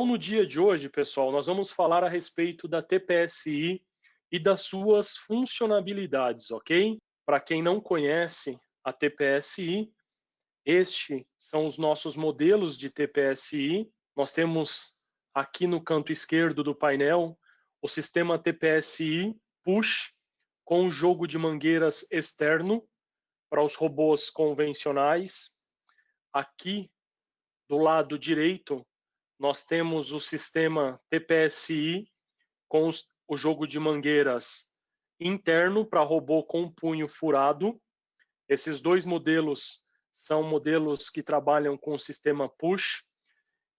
no dia de hoje, pessoal, nós vamos falar a respeito da TPSI e das suas funcionalidades, ok? Para quem não conhece a TPSI, estes são os nossos modelos de TPSI. Nós temos aqui no canto esquerdo do painel o sistema TPSI Push com jogo de mangueiras externo para os robôs convencionais. Aqui do lado direito nós temos o sistema TPSI com o jogo de mangueiras interno para robô com punho furado. Esses dois modelos são modelos que trabalham com o sistema push.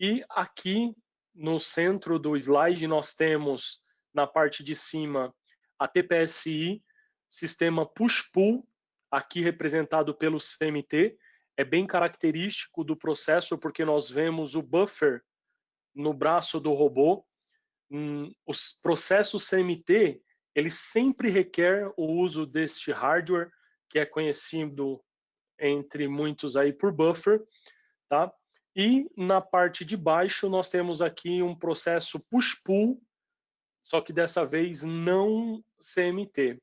E aqui no centro do slide nós temos na parte de cima a TPSI, sistema push-pull, aqui representado pelo CMT. É bem característico do processo porque nós vemos o buffer no braço do robô. Os processos CMT, ele sempre requer o uso deste hardware, que é conhecido entre muitos aí por buffer, tá? E na parte de baixo nós temos aqui um processo push-pull, só que dessa vez não CMT,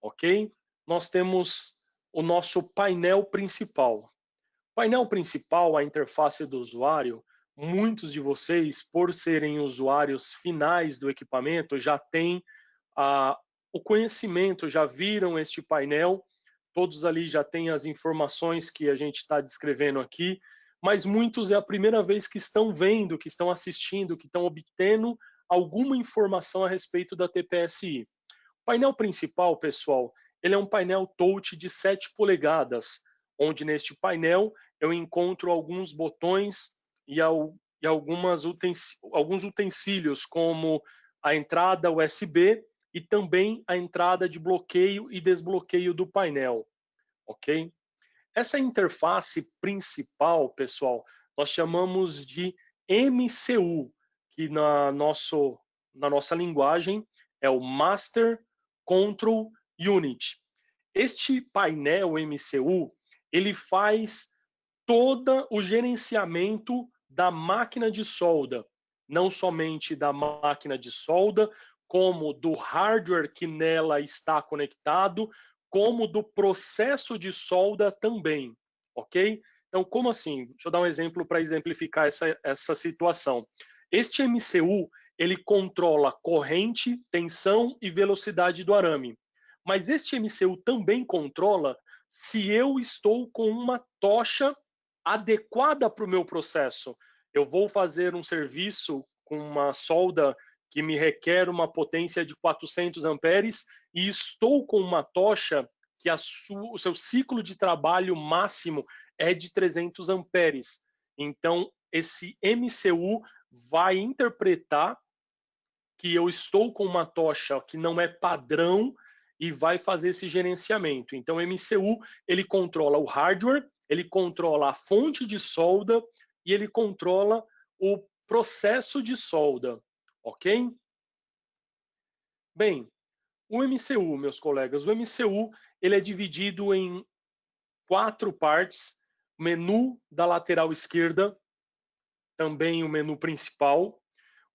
ok? Nós temos o nosso painel principal. O painel principal, a interface do usuário, muitos de vocês, por serem usuários finais do equipamento, já têm o conhecimento, já viram este painel, todos ali já têm as informações que a gente está descrevendo aqui, mas muitos é a primeira vez que estão vendo, que estão assistindo, que estão obtendo alguma informação a respeito da TPSI. O painel principal, pessoal, ele é um painel touch de 7 polegadas, onde neste painel eu encontro alguns botões e alguns utensílios, como a entrada USB e também a entrada de bloqueio e desbloqueio do painel, ok? Essa interface principal, pessoal, nós chamamos de MCU, que na nossa linguagem é o Master Control Unit. Este painel MCU, ele faz todo o gerenciamento da máquina de solda, não somente da máquina de solda, como do hardware que nela está conectado, como do processo de solda também, ok? Então, como assim? Deixa eu dar um exemplo para exemplificar essa situação. Este MCU, ele controla corrente, tensão e velocidade do arame. Mas este MCU também controla se eu estou com uma tocha adequada para o meu processo. Eu vou fazer um serviço com uma solda que me requer uma potência de 400 amperes e estou com uma tocha que o seu ciclo de trabalho máximo é de 300 amperes. Então, esse MCU vai interpretar que eu estou com uma tocha que não é padrão e vai fazer esse gerenciamento. Então, o MCU, ele controla o hardware, ele controla a fonte de solda e ele controla o processo de solda, ok? Bem, o MCU, meus colegas, o MCU ele é dividido em 4 partes: o menu da lateral esquerda, também o menu principal,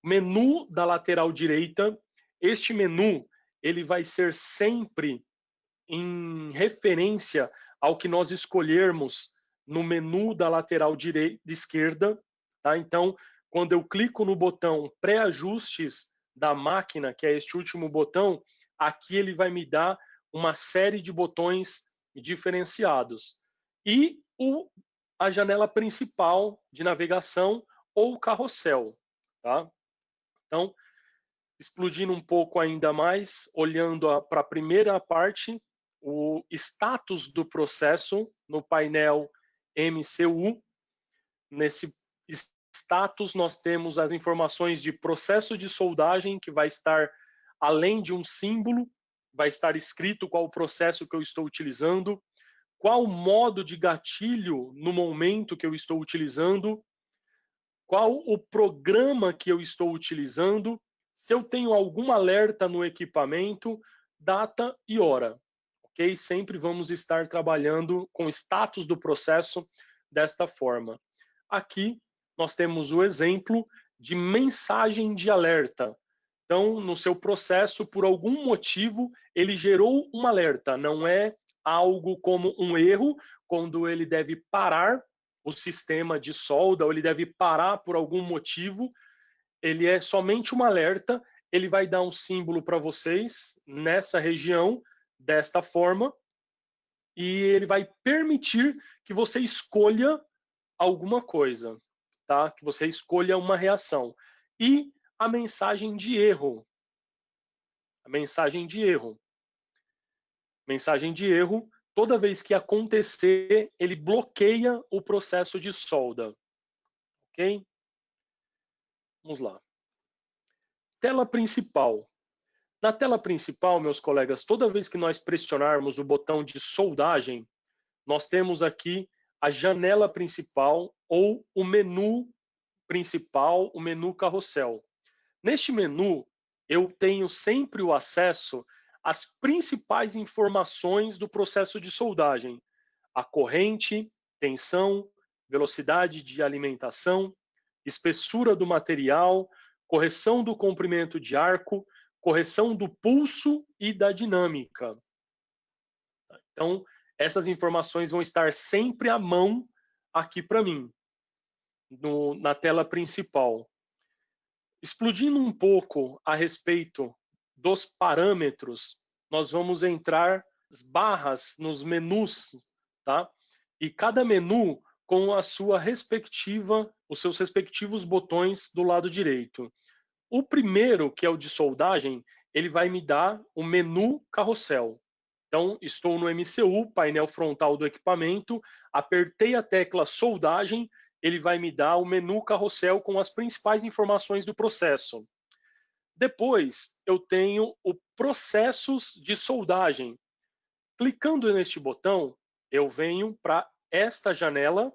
o menu da lateral direita. Este menu ele vai ser sempre em referência ao que nós escolhermos no menu da lateral esquerda, tá? Então, quando eu clico no botão pré-ajustes da máquina, que é este último botão, aqui ele vai me dar uma série de botões diferenciados. E a janela principal de navegação ou carrossel, tá? Então, explodindo um pouco ainda mais, olhando para a primeira parte, o status do processo no painel MCU. Nesse status nós temos as informações de processo de soldagem, que vai estar além de um símbolo, vai estar escrito qual o processo que eu estou utilizando, qual o modo de gatilho no momento que eu estou utilizando, qual o programa que eu estou utilizando, se eu tenho algum alerta no equipamento, data e hora, ok? Sempre vamos estar trabalhando com o status do processo desta forma. Aqui nós temos o exemplo de mensagem de alerta. Então, no seu processo, por algum motivo, ele gerou um alerta. Não é algo como um erro, quando ele deve parar o sistema de solda, ou ele deve parar por algum motivo. Ele é somente um alerta. Ele vai dar um símbolo para vocês nessa região, desta forma, e ele vai permitir que você escolha alguma coisa, tá? Que você escolha uma reação. E a mensagem de erro. A mensagem de erro. Mensagem de erro, toda vez que acontecer, ele bloqueia o processo de solda. Ok? Vamos lá. Tela principal. Na tela principal, meus colegas, toda vez que nós pressionarmos o botão de soldagem, nós temos aqui a janela principal ou o menu principal, o menu carrossel. Neste menu, eu tenho sempre o acesso às principais informações do processo de soldagem: a corrente, tensão, velocidade de alimentação, espessura do material, correção do comprimento de arco, correção do pulso e da dinâmica. Então, essas informações vão estar sempre à mão aqui para mim, na tela principal. Explodindo um pouco a respeito dos parâmetros, nós vamos entrar as barras nos menus, tá? E cada menu com a sua respectiva, os seus respectivos botões do lado direito. O primeiro, que é o de soldagem, ele vai me dar o menu carrossel. Então, estou no MCU, painel frontal do equipamento, apertei a tecla soldagem, ele vai me dar o menu carrossel com as principais informações do processo. Depois, eu tenho o processos de soldagem. Clicando neste botão, eu venho para esta janela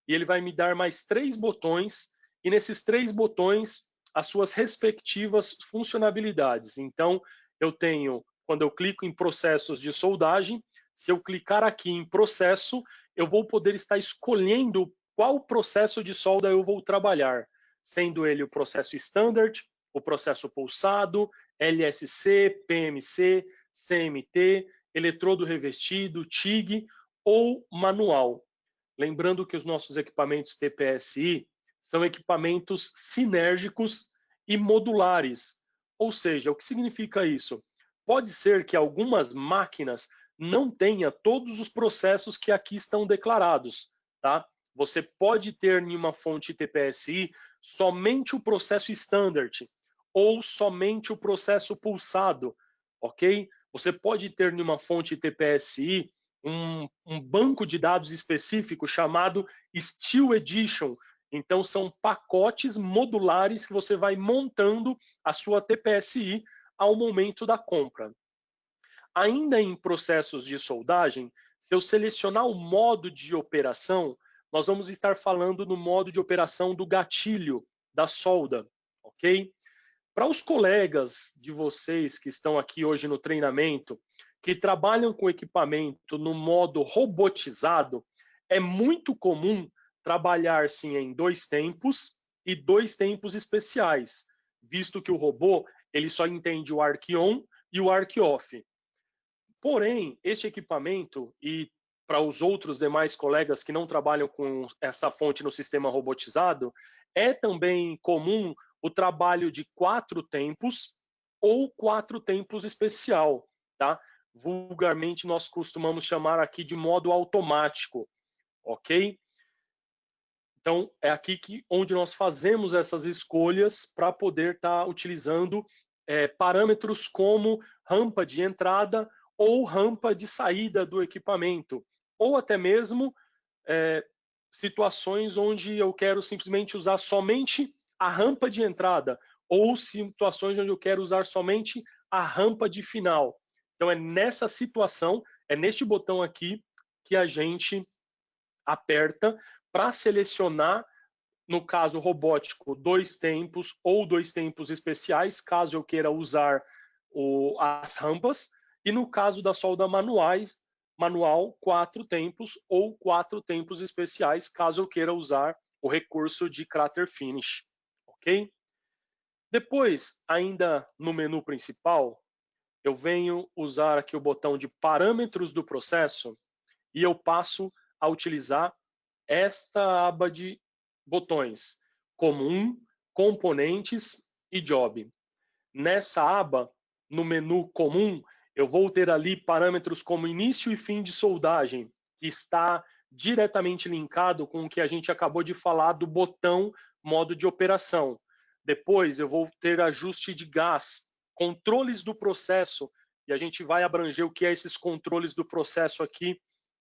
e ele vai me dar mais 3 botões, e nesses 3 botões, as suas respectivas funcionalidades. Então, eu tenho, quando eu clico em processos de soldagem, se eu clicar aqui em processo, eu vou poder estar escolhendo qual processo de solda eu vou trabalhar, sendo ele o processo standard, o processo pulsado, LSC, PMC, CMT, eletrodo revestido, TIG ou manual. Lembrando que os nossos equipamentos TPSI são equipamentos sinérgicos e modulares. Ou seja, o que significa isso? Pode ser que algumas máquinas não tenham todos os processos que aqui estão declarados, tá? Você pode ter em uma fonte TPSI somente o processo standard ou somente o processo pulsado, ok? Você pode ter em uma fonte TPSI um banco de dados específico chamado Steel Edition. Então, são pacotes modulares que você vai montando a sua TPSI ao momento da compra. Ainda em processos de soldagem, se eu selecionar o modo de operação, nós vamos estar falando no modo de operação do gatilho da solda, ok? Para os colegas de vocês que estão aqui hoje no treinamento, que trabalham com equipamento no modo robotizado, é muito comum trabalhar sim em 2 tempos e 2 tempos especiais, visto que o robô ele só entende o arc on e o arc off. Porém, este equipamento, e para os outros demais colegas que não trabalham com essa fonte no sistema robotizado, é também comum o trabalho de 4 tempos ou 4 tempos especial, tá? Vulgarmente nós costumamos chamar aqui de modo automático, ok? Então é aqui onde nós fazemos essas escolhas para poder estar utilizando parâmetros como rampa de entrada ou rampa de saída do equipamento, ou até mesmo situações onde eu quero simplesmente usar somente a rampa de entrada, ou situações onde eu quero usar somente a rampa de final. Então é nessa situação, é neste botão aqui que a gente aperta para selecionar, no caso robótico, 2 tempos ou 2 tempos especiais, caso eu queira usar as rampas, e no caso da solda manual, 4 tempos ou 4 tempos especiais, caso eu queira usar o recurso de Crater Finish, ok? Depois, ainda no menu principal, eu venho usar aqui o botão de parâmetros do processo e eu passo a utilizar esta aba de botões, comum, componentes e job. Nessa aba, no menu comum, eu vou ter ali parâmetros como início e fim de soldagem, que está diretamente linkado com o que a gente acabou de falar do botão modo de operação. Depois eu vou ter ajuste de gás, controles do processo, e a gente vai abranger o que é esses controles do processo aqui,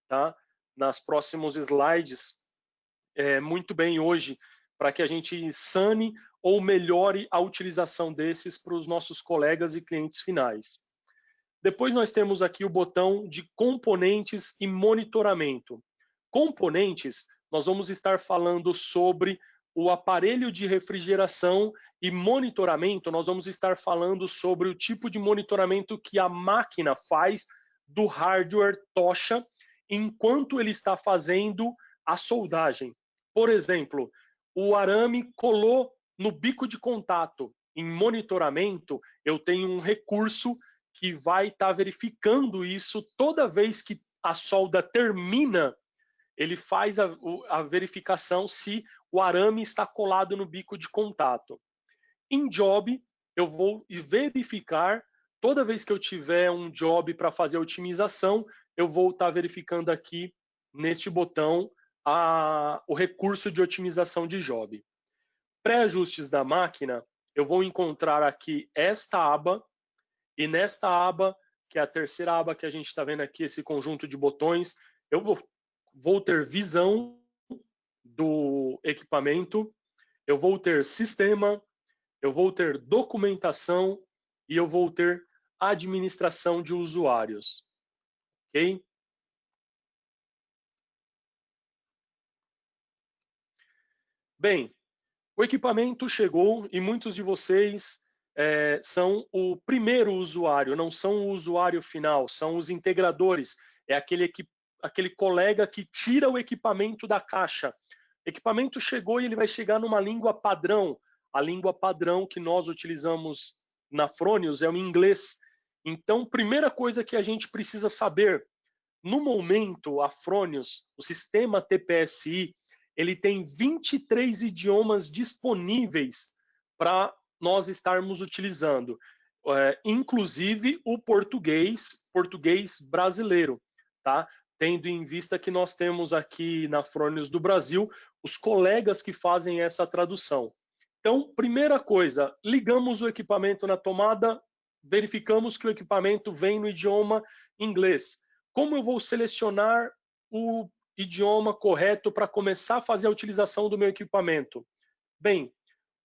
tá? Nas próximos slides, muito bem hoje, para que a gente sane ou melhore a utilização desses para os nossos colegas e clientes finais. Depois nós temos aqui o botão de componentes e monitoramento. Componentes, nós vamos estar falando sobre o aparelho de refrigeração, e monitoramento, nós vamos estar falando sobre o tipo de monitoramento que a máquina faz do hardware tocha enquanto ele está fazendo a soldagem. Por exemplo, o arame colou no bico de contato. Em monitoramento, eu tenho um recurso que vai estar verificando isso toda vez que a solda termina. Ele faz a verificação se o arame está colado no bico de contato. Em job, eu vou verificar, toda vez que eu tiver um job para fazer a otimização, eu vou estar verificando aqui neste botão o recurso de otimização de job. Pré-ajustes da máquina, eu vou encontrar aqui esta aba, e nesta aba, que é a terceira aba que a gente está vendo aqui, esse conjunto de botões, eu vou ter visão do equipamento, eu vou ter sistema, eu vou ter documentação e eu vou ter administração de usuários. Ok? Bem, o equipamento chegou e muitos de vocês são o primeiro usuário, não são o usuário final, são os integradores. É aquele colega que tira o equipamento da caixa. O equipamento chegou e ele vai chegar numa língua padrão. A língua padrão que nós utilizamos na Fronius é o inglês. Então, primeira coisa que a gente precisa saber, no momento, a Fronius, o sistema TPSI, ele tem 23 idiomas disponíveis para nós estarmos utilizando, inclusive o português brasileiro, tá? Tendo em vista que nós temos aqui na Fronius do Brasil os colegas que fazem essa tradução. Então, primeira coisa, ligamos o equipamento na tomada, verificamos que o equipamento vem no idioma inglês. Como eu vou selecionar o idioma correto para começar a fazer a utilização do meu equipamento? Bem,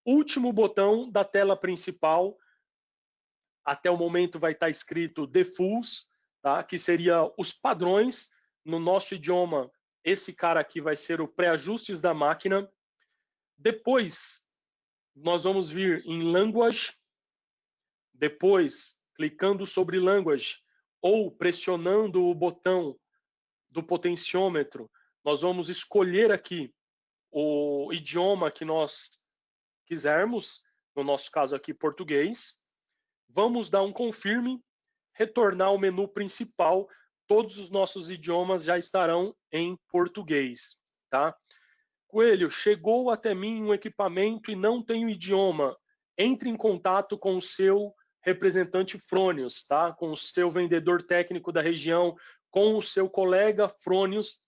último botão da tela principal, até o momento vai estar escrito Defaults, tá? Que seria os padrões. No nosso idioma, esse cara aqui vai ser o pré-ajustes da máquina. Depois, nós vamos vir em Language. Depois, clicando sobre Language ou pressionando o botão do potenciômetro, nós vamos escolher aqui o idioma que nós quisermos, no nosso caso aqui, português. Vamos dar um confirme, retornar ao menu principal, todos os nossos idiomas já estarão em português, tá? Coelho, chegou até mim um equipamento e não tem o idioma. Entre em contato com o seu representante Fronius, tá? Com o seu vendedor técnico da região, com o seu colega Fronius.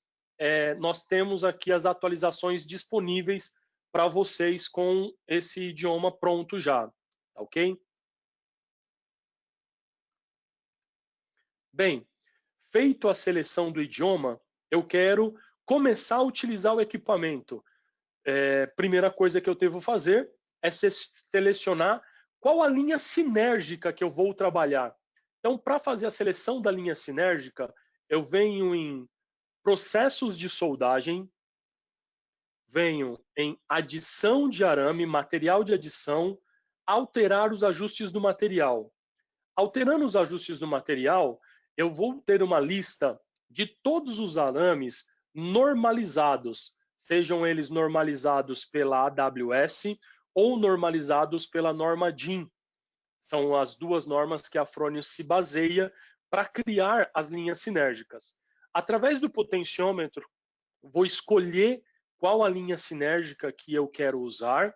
Nós temos aqui as atualizações disponíveis para vocês com esse idioma pronto já, tá ok? Bem, feito a seleção do idioma, eu quero começar a utilizar o equipamento. Primeira coisa que eu devo fazer é selecionar qual a linha sinérgica que eu vou trabalhar. Então, para fazer a seleção da linha sinérgica, eu venho em processos de soldagem, venho em adição de arame, material de adição, alterar os ajustes do material. Alterando os ajustes do material, eu vou ter uma lista de todos os arames normalizados, sejam eles normalizados pela AWS ou normalizados pela norma DIN. São as duas normas que a Fronius se baseia para criar as linhas sinérgicas. Através do potenciômetro, vou escolher qual a linha sinérgica que eu quero usar.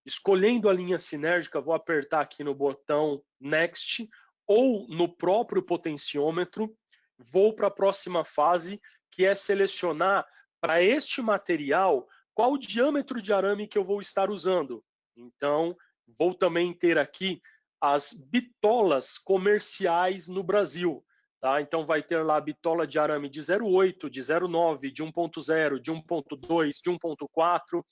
Escolhendo a linha sinérgica, vou apertar aqui no botão Next ou no próprio potenciômetro. Vou para a próxima fase, que é selecionar para este material qual o diâmetro de arame que eu vou estar usando. Então, vou também ter aqui as bitolas comerciais no Brasil. Tá? Então, vai ter lá a bitola de arame de 0,8, de 0,9, de 1,0, de 1,2, de 1,4.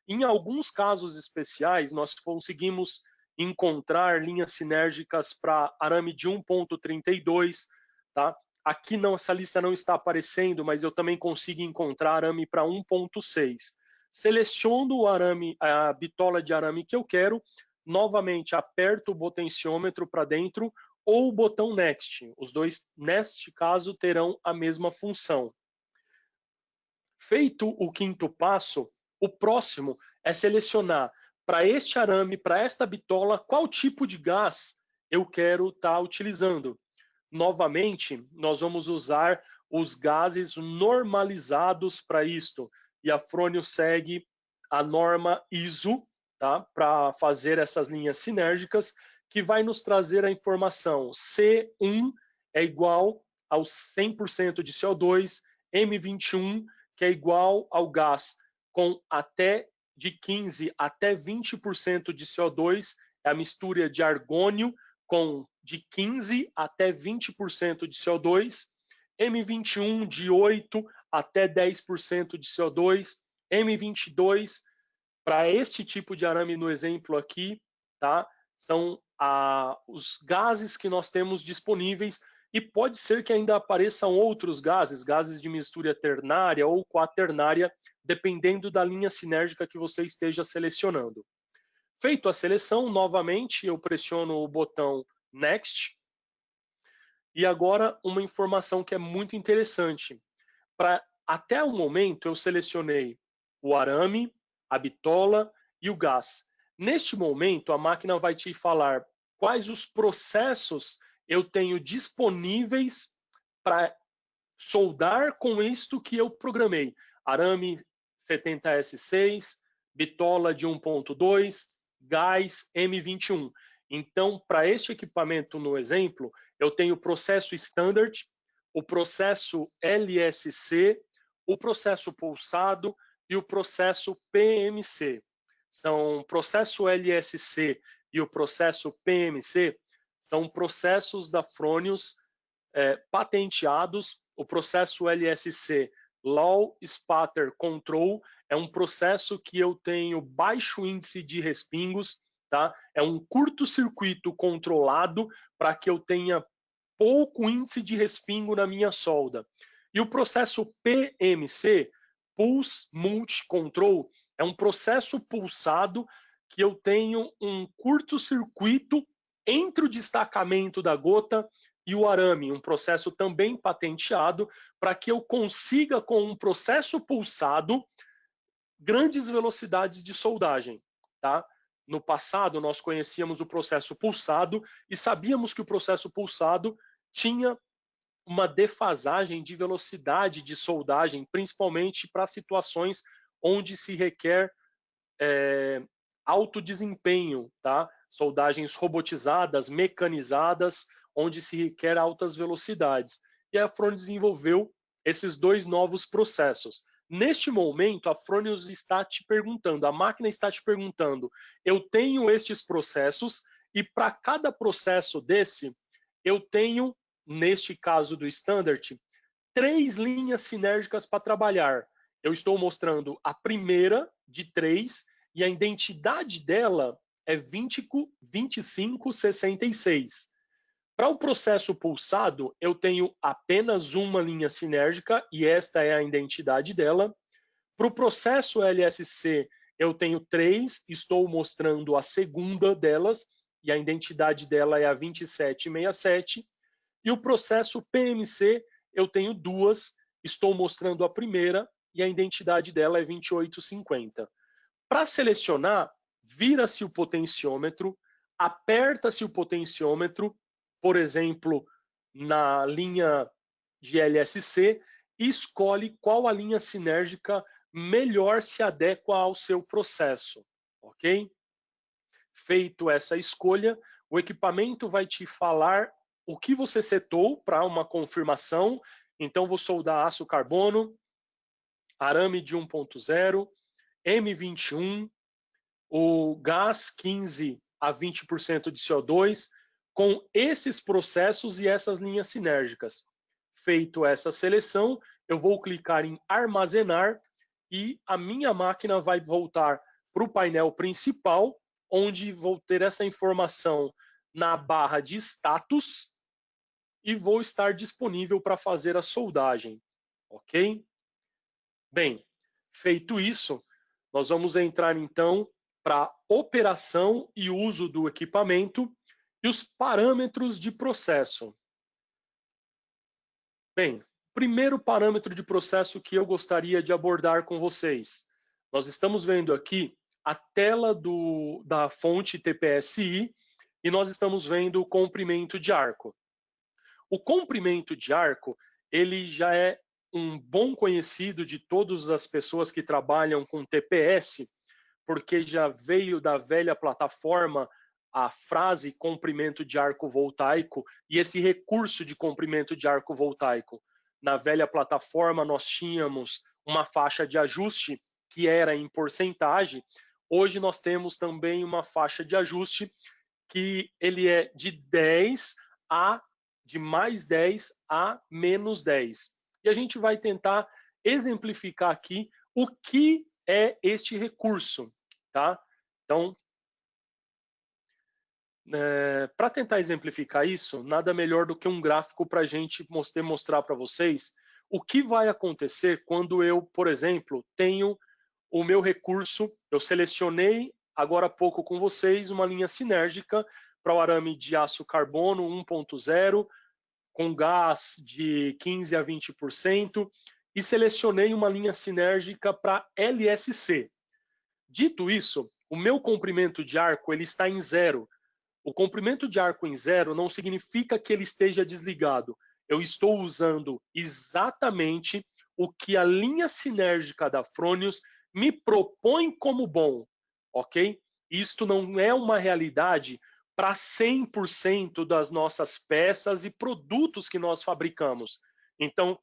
Em alguns casos especiais, nós conseguimos encontrar linhas sinérgicas para arame de 1,32. Tá? Aqui não, essa lista não está aparecendo, mas eu também consigo encontrar arame para 1,6. Seleciono o arame, a bitola de arame que eu quero, novamente aperto o potenciômetro para dentro ou o botão Next. Os dois, neste caso, terão a mesma função. Feito o quinto passo, o próximo é selecionar para este arame, para esta bitola, qual tipo de gás eu quero estar utilizando. Novamente, nós vamos usar os gases normalizados para isto. E a Fronius segue a norma ISO, tá? Para fazer essas linhas sinérgicas, que vai nos trazer a informação C1 é igual ao 100% de CO2, M21, que é igual ao gás com até de 15 até 20% de CO2, é a mistura de argônio com de 15 até 20% de CO2, M21 de 8 até 10% de CO2, M22 para este tipo de arame no exemplo aqui, tá? São os gases que nós temos disponíveis e pode ser que ainda apareçam outros gases, gases de mistura ternária ou quaternária, dependendo da linha sinérgica que você esteja selecionando. Feito a seleção, novamente eu pressiono o botão Next. E agora uma informação que é muito interessante. Até o momento eu selecionei o arame, a bitola e o gás. Neste momento a máquina vai te falar quais os processos eu tenho disponíveis para soldar com isto que eu programei. Arame 70S6, bitola de 1.2, gás M21. Então, para este equipamento no exemplo, eu tenho o processo Standard, o processo LSC, o processo pulsado e o processo PMC. São o processo LSC e o processo PMC são processos da Fronius patenteados. O processo LSC, Low Spatter Control, é um processo que eu tenho baixo índice de respingos, tá? É um curto-circuito controlado para que eu tenha pouco índice de respingo na minha solda. E o processo PMC, Pulse Multi Control, é um processo pulsado que eu tenho um curto-circuito entre o destacamento da gota e o arame, um processo também patenteado, para que eu consiga, com um processo pulsado, grandes velocidades de soldagem. Tá? No passado, nós conhecíamos o processo pulsado e sabíamos que o processo pulsado tinha uma defasagem de velocidade de soldagem, principalmente para situações onde se requer alto desempenho, tá? Soldagens robotizadas, mecanizadas, onde se requer altas velocidades. E a Fronius desenvolveu esses dois novos processos. Neste momento, a Fronius está te perguntando, a máquina está te perguntando, eu tenho estes processos e para cada processo desse, eu tenho, neste caso do Standard, 3 linhas sinérgicas para trabalhar. Eu estou mostrando a primeira de 3 e a identidade dela é 2566. Para o processo pulsado, eu tenho apenas uma linha sinérgica e esta é a identidade dela. Para o processo LSC, eu tenho 3, estou mostrando a segunda delas e a identidade dela é a 2767. E o processo PMC, eu tenho 2, estou mostrando a primeira e a identidade dela é 2850. Para selecionar, vira-se o potenciômetro, aperta-se o potenciômetro, por exemplo, na linha de LSC, e escolhe qual a linha sinérgica melhor se adequa ao seu processo, ok? Feito essa escolha, o equipamento vai te falar o que você setou para uma confirmação. Então, vou soldar aço carbono, arame de 1.0, M21, o gás 15 a 20% de CO2, com esses processos e essas linhas sinérgicas. Feito essa seleção, eu vou clicar em armazenar e a minha máquina vai voltar para o painel principal, onde vou ter essa informação na barra de status e vou estar disponível para fazer a soldagem, ok? Bem, feito isso, nós vamos entrar então para operação e uso do equipamento e os parâmetros de processo. Bem, primeiro parâmetro de processo que eu gostaria de abordar com vocês. Nós estamos vendo aqui a tela da fonte TPSI e nós estamos vendo o comprimento de arco. O comprimento de arco, ele já é um bom conhecido de todas as pessoas que trabalham com TPS, porque já veio da velha plataforma a frase comprimento de arco voltaico e esse recurso de comprimento de arco voltaico. Na velha plataforma nós tínhamos uma faixa de ajuste que era em porcentagem, hoje nós temos também uma faixa de ajuste que ele é de mais 10 a menos 10. E a gente vai tentar exemplificar aqui o que é este recurso, tá? Então, para tentar exemplificar isso, nada melhor do que um gráfico para a gente mostrar para vocês o que vai acontecer quando eu, por exemplo, tenho o meu recurso, eu selecionei agora há pouco com vocês uma linha sinérgica para o arame de aço carbono 1.0, com gás de 15 a 20%, e selecionei uma linha sinérgica para LSC. Dito isso, o meu comprimento de arco ele está em 0. O comprimento de arco em 0 não significa que ele esteja desligado. Eu estou usando exatamente o que a linha sinérgica da Fronius me propõe como bom, ok? Isto não é uma realidade para 100% das nossas peças e produtos que nós fabricamos. Então,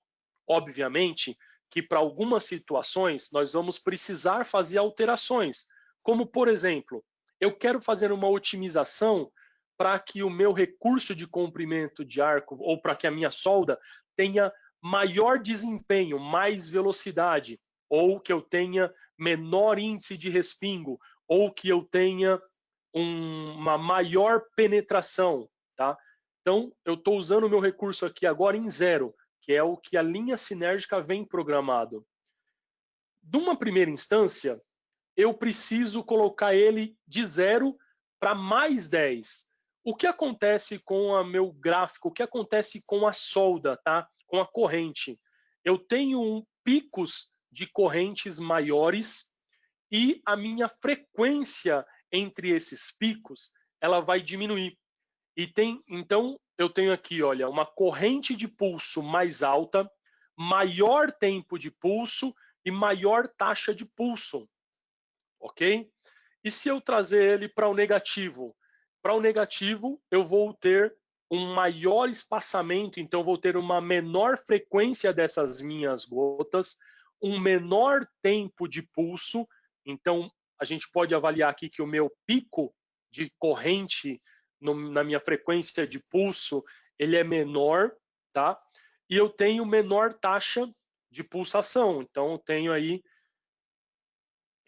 obviamente, que para algumas situações nós vamos precisar fazer alterações, como por exemplo, eu quero fazer uma otimização para que o meu recurso de comprimento de arco ou para que a minha solda tenha maior desempenho, mais velocidade, ou que eu tenha menor índice de respingo, ou que eu tenha uma maior penetração, tá? Então, eu estou usando o meu recurso aqui agora em 0, que é o que a linha sinérgica vem programado. De uma primeira instância, eu preciso colocar ele de 0 para mais 10. O que acontece com o meu gráfico? O que acontece com a solda, tá? Com a corrente? Eu tenho picos de correntes maiores e a minha frequência entre esses picos ela vai diminuir. Então eu tenho aqui, olha, uma corrente de pulso mais alta, maior tempo de pulso e maior taxa de pulso, ok? E se eu trazer ele para o negativo? Para o negativo, eu vou ter um maior espaçamento, então vou ter uma menor frequência dessas minhas gotas, um menor tempo de pulso, então a gente pode avaliar aqui que o meu pico de corrente na minha frequência de pulso, ele é menor, tá? E eu tenho menor taxa de pulsação, então eu tenho aí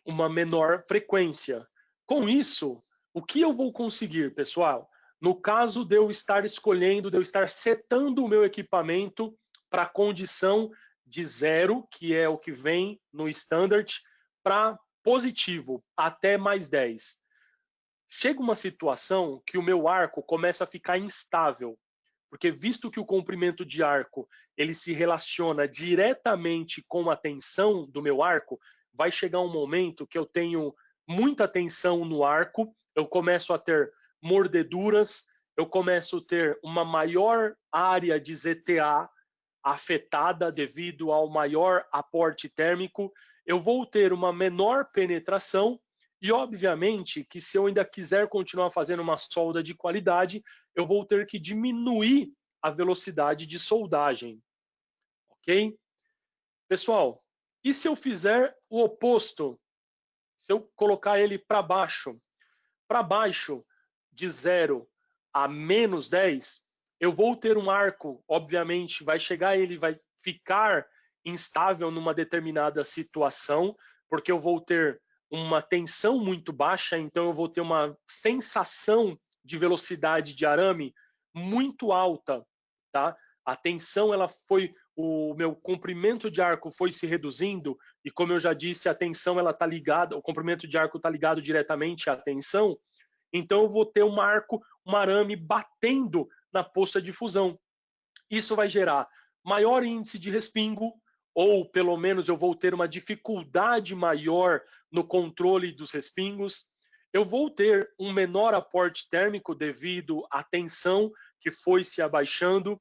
uma menor frequência. Com isso, o que eu vou conseguir, pessoal? No caso de eu estar escolhendo, de eu estar setando o meu equipamento para a condição de 0, que é o que vem no standard, para positivo, até mais 10. Chega uma situação que o meu arco começa a ficar instável, porque visto que o comprimento de arco ele se relaciona diretamente com a tensão do meu arco, vai chegar um momento que eu tenho muita tensão no arco, eu começo a ter mordeduras, eu começo a ter uma maior área de ZTA afetada devido ao maior aporte térmico, eu vou ter uma menor penetração e, obviamente, que se eu ainda quiser continuar fazendo uma solda de qualidade, eu vou ter que diminuir a velocidade de soldagem, ok? Pessoal, e se eu fizer o oposto? Se eu colocar ele para baixo de 0 a menos 10, eu vou ter um arco, obviamente, vai chegar, ele vai ficar instável numa determinada situação, porque eu vou ter uma tensão muito baixa, então eu vou ter uma sensação de velocidade de arame muito alta, tá? A tensão, ela foi, o meu comprimento de arco foi se reduzindo, e como eu já disse, a tensão, ela tá ligada, o comprimento de arco está ligado diretamente à tensão, então eu vou ter um arame batendo na poça de fusão. Isso vai gerar maior índice de respingo, ou pelo menos eu vou ter uma dificuldade maior no controle dos respingos. Eu vou ter um menor aporte térmico devido à tensão que foi se abaixando.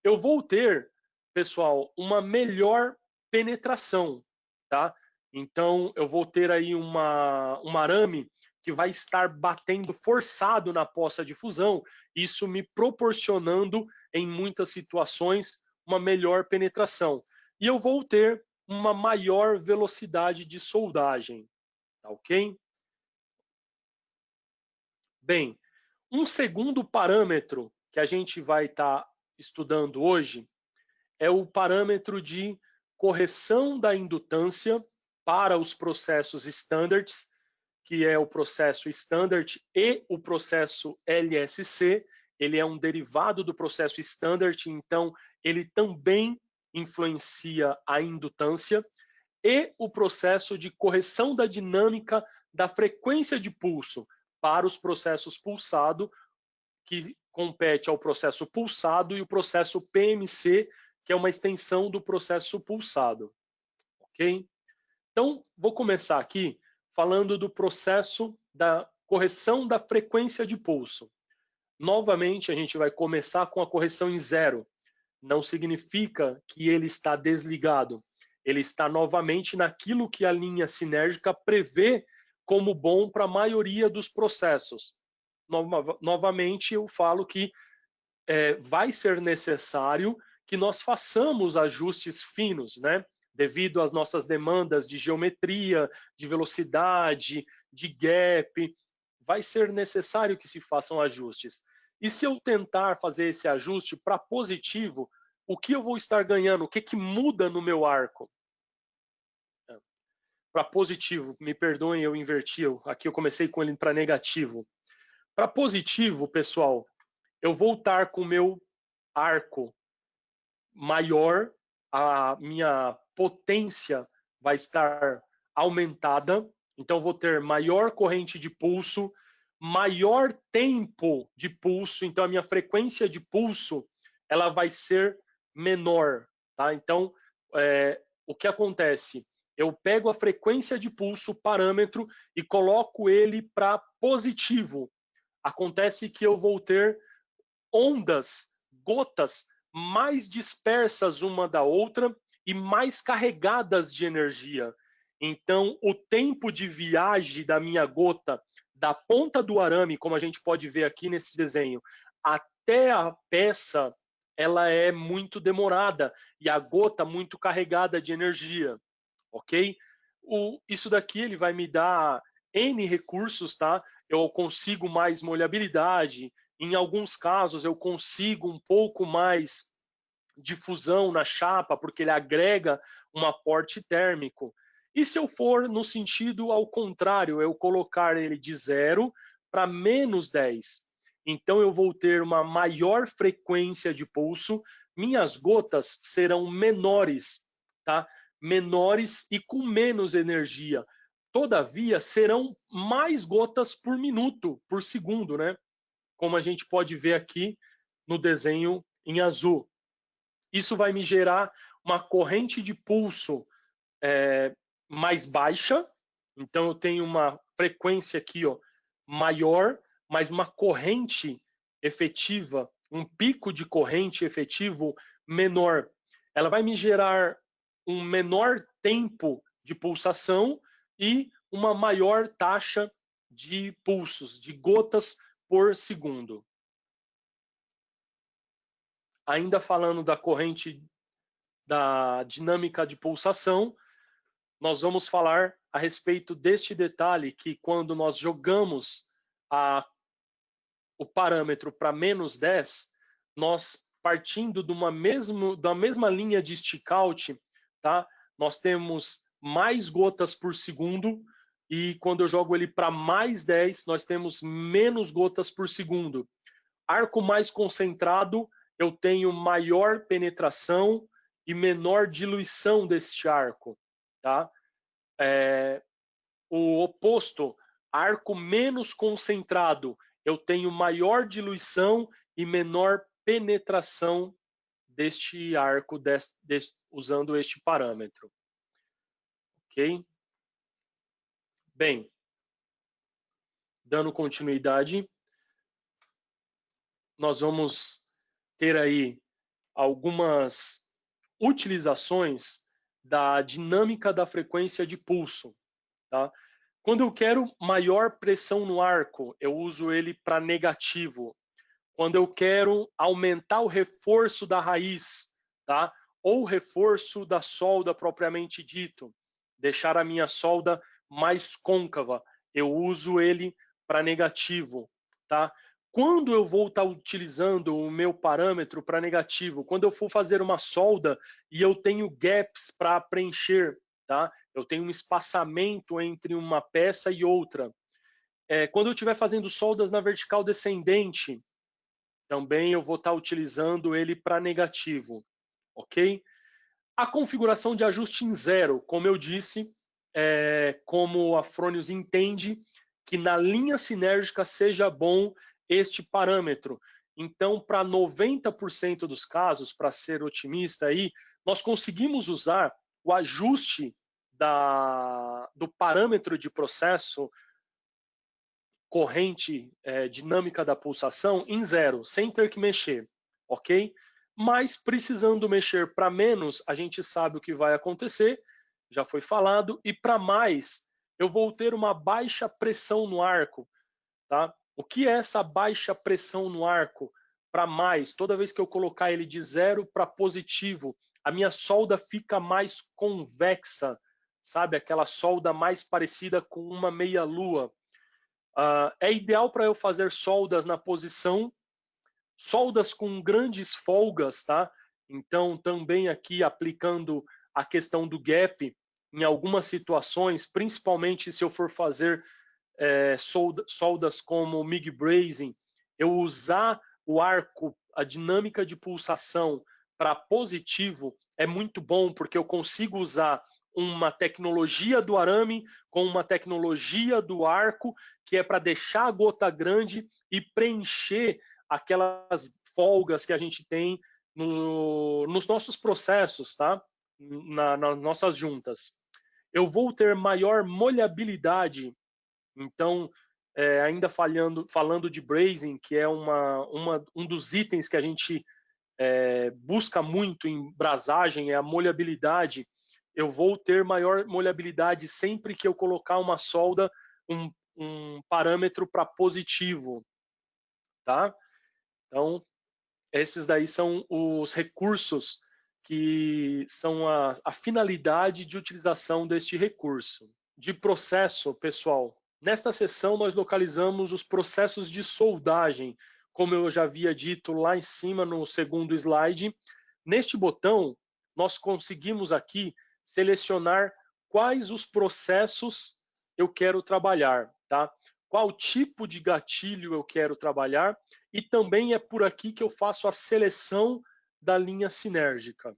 Eu vou ter, pessoal, uma melhor penetração, tá? Então eu vou ter aí um arame que vai estar batendo forçado na poça de fusão, isso me proporcionando, em muitas situações, uma melhor penetração. E eu vou ter uma maior velocidade de soldagem, tá ok? Bem, um segundo parâmetro que a gente vai estar estudando hoje é o parâmetro de correção da indutância para os processos standards, que é o processo standard e o processo LSC. Ele é um derivado do processo standard, então ele também influencia a indutância, e o processo de correção da dinâmica da frequência de pulso para os processos pulsado, que compete ao processo pulsado, e o processo PMC, que é uma extensão do processo pulsado, ok? Então, vou começar aqui falando do processo da correção da frequência de pulso. Novamente, a gente vai começar com a correção em 0. Não significa que ele está desligado. Ele está novamente naquilo que a linha sinérgica prevê como bom para a maioria dos processos. Novamente, eu falo que vai ser necessário que nós façamos ajustes finos, né? Devido às nossas demandas de geometria, de velocidade, de gap, vai ser necessário que se façam ajustes. E se eu tentar fazer esse ajuste para positivo, o que eu vou estar ganhando? O que muda no meu arco? Para positivo, me perdoem, eu inverti, aqui eu comecei com ele para negativo. Para positivo, pessoal, eu vou estar com o meu arco maior, a minha potência vai estar aumentada, então vou ter maior corrente de pulso, maior tempo de pulso, então a minha frequência de pulso ela vai ser menor, tá? Então, o que acontece? Eu pego a frequência de pulso, parâmetro, e coloco ele para positivo. Acontece que eu vou ter ondas, gotas mais dispersas uma da outra e mais carregadas de energia. Então, o tempo de viagem da minha gota da ponta do arame, como a gente pode ver aqui nesse desenho, até a peça, ela é muito demorada e a gota muito carregada de energia, ok? Isso daqui ele vai me dar N recursos, tá? Eu consigo mais molhabilidade, em alguns casos eu consigo um pouco mais de fusão na chapa, porque ele agrega um aporte térmico. E se eu for no sentido ao contrário, eu colocar ele de 0 para menos 10, então eu vou ter uma maior frequência de pulso, minhas gotas serão menores, tá? Menores e com menos energia. Todavia, serão mais gotas por minuto, por segundo, né? Como a gente pode ver aqui no desenho em azul. Isso vai me gerar uma corrente de pulso mais baixa, então eu tenho uma frequência aqui, ó, maior, mas uma corrente efetiva, um pico de corrente efetivo menor. Ela vai me gerar um menor tempo de pulsação e uma maior taxa de pulsos, de gotas por segundo. Ainda falando da corrente da dinâmica de pulsação, nós vamos falar a respeito deste detalhe que quando nós jogamos o parâmetro para -10, nós partindo da mesma linha de stick-out, tá? Nós temos mais gotas por segundo e quando eu jogo ele para +10, nós temos menos gotas por segundo. Arco mais concentrado, eu tenho maior penetração e menor diluição deste arco, tá? O oposto, arco menos concentrado, eu tenho maior diluição e menor penetração deste arco usando este parâmetro. Ok? Bem, dando continuidade, nós vamos ter aí algumas utilizações da dinâmica da frequência de pulso. Tá? Quando eu quero maior pressão no arco, eu uso ele para negativo. Quando eu quero aumentar o reforço da raiz, tá? Ou o reforço da solda propriamente dito, deixar a minha solda mais côncava, eu uso ele para negativo. Tá? Quando eu vou estar utilizando o meu parâmetro para negativo, quando eu for fazer uma solda e eu tenho gaps para preencher, tá? Eu tenho um espaçamento entre uma peça e outra. Quando eu estiver fazendo soldas na vertical descendente, também eu vou estar utilizando ele para negativo, ok? A configuração de ajuste em zero, como eu disse, como a Fronius entende que na linha sinérgica seja bom este parâmetro. Então, para 90% dos casos, para ser otimista aí, nós conseguimos usar o ajuste do parâmetro de processo corrente dinâmica da pulsação em zero, sem ter que mexer, ok? Mas precisando mexer para menos, a gente sabe o que vai acontecer, já foi falado, e para mais, eu vou ter uma baixa pressão no arco, tá? O que é essa baixa pressão no arco? Para mais, toda vez que eu colocar ele de zero para positivo, a minha solda fica mais convexa, sabe? Aquela solda mais parecida com uma meia-lua. É ideal para eu fazer soldas na posição, soldas com grandes folgas, tá? Então, também aqui aplicando a questão do gap, em algumas situações, principalmente se eu for fazer soldas como MIG Brazing, eu usar o arco, a dinâmica de pulsação para positivo é muito bom, porque eu consigo usar uma tecnologia do arame com uma tecnologia do arco, que é para deixar a gota grande e preencher aquelas folgas que a gente tem nos nossos processos, tá? Nas nossas juntas. Eu vou ter maior molhabilidade. Então, ainda falando de brazing, que é um dos itens que a gente busca muito em brasagem, é a molhabilidade. Eu vou ter maior molhabilidade sempre que eu colocar uma solda, um parâmetro para positivo, tá? Então, esses daí são os recursos que são a finalidade de utilização deste recurso. De processo, pessoal, nesta seção nós localizamos os processos de soldagem, como eu já havia dito lá em cima no segundo slide. Neste botão, nós conseguimos aqui selecionar quais os processos eu quero trabalhar, tá? Qual tipo de gatilho eu quero trabalhar, e também é por aqui que eu faço a seleção da linha sinérgica.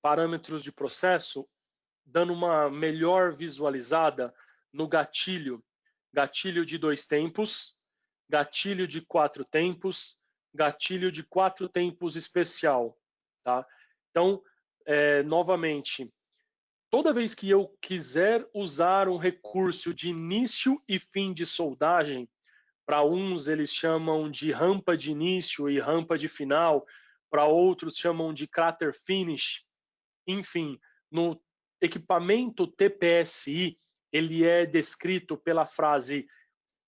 Parâmetros de processo, dando uma melhor visualizada no gatilho. Gatilho de 2 tempos, gatilho de 4 tempos, gatilho de 4 tempos especial. Tá? Então, novamente, toda vez que eu quiser usar um recurso de início e fim de soldagem, para uns eles chamam de rampa de início e rampa de final, para outros chamam de crater finish, enfim, no equipamento TPSI, ele é descrito pela frase